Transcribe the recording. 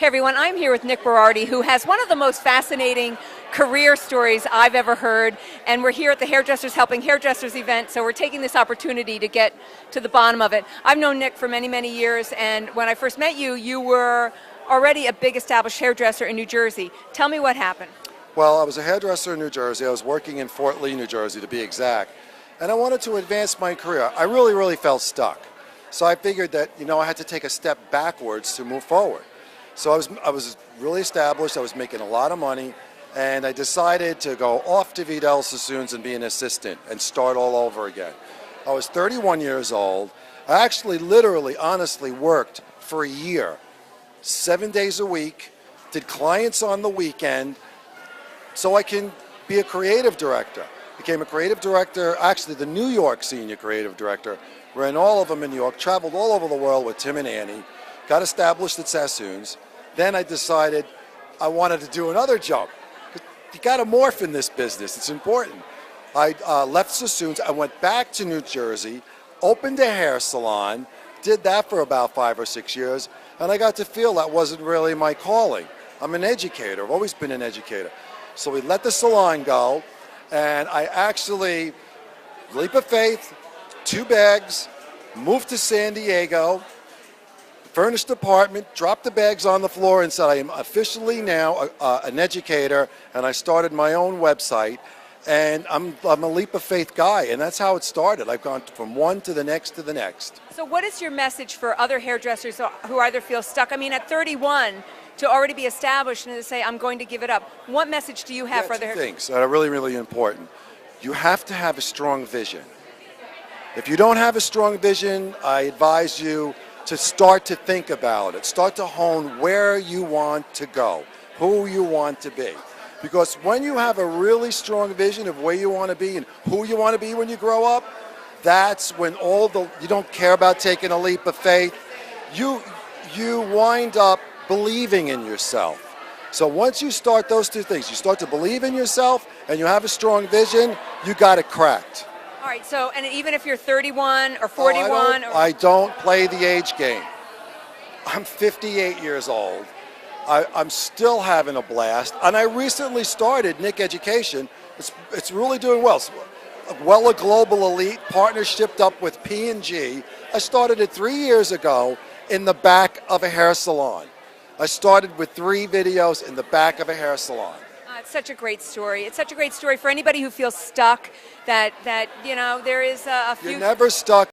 Hey everyone, I'm here with Nick Berardi, who has one of the most fascinating career stories I've ever heard, and we're here at the Hairdressers Helping Hairdressers event, so we're taking this opportunity to get to the bottom of it. I've known Nick for many, many years, and when I first met you, you were already a big established hairdresser in New Jersey. Tell me what happened. Well, I was a hairdresser in New Jersey. I was working in Fort Lee, New Jersey, to be exact, and I wanted to advance my career. I really felt stuck, so I figured that, I had to take a step backwards to move forward. So I was really established, I was making a lot of money, and I decided to go off to Vidal Sassoons and be an assistant and start all over again. I was 31 years old. I actually literally, honestly worked for a year, 7 days a week, did clients on the weekend, so I can be a creative director. Became a creative director, actually the New York senior creative director, ran all of them in New York, traveled all over the world with Tim and Annie, got established at Sassoon's. Then I decided I wanted to do another jump. You got to morph in this business. It's important. I left Sassoon's. I went back to New Jersey, opened a hair salon, did that for about 5 or 6 years, and I got to feel that wasn't really my calling. I'm an educator. I've always been an educator. So we let the salon go, and I actually, leap of faith, 2 bags, moved to San Diego, furnished apartment, dropped the bags on the floor and said, I am officially now an educator, and I started my own website, and I'm a leap of faith guy, and that's how it started. I've gone from one to the next to the next. So what is your message for other hairdressers who either feel stuck? I mean, at 31, to already be established and to say, I'm going to give it up. What message do you have for other hairdressers? 2 things that are really important. You have to have a strong vision. If you don't have a strong vision, I advise you to start to think about it. Start to hone where you want to go, who you want to be. Because when you have a really strong vision of where you want to be and who you want to be when you grow up, that's when you don't care about taking a leap of faith. You wind up believing in yourself. So once you start those 2 things, you start to believe in yourself and you have a strong vision, you got it cracked. All right, so, and even if you're 31 or 41? I don't play the age game. I'm 58 years old. I'm still having a blast. And I recently started Nick Education. It's really doing well. WELLA Global Elite partnershiped up with P&G. I started it 3 years ago in the back of a hair salon. I started with 3 videos in the back of a hair salon. It's such a great story. It's such a great story for anybody who feels stuck, that there is a few... You're never stuck.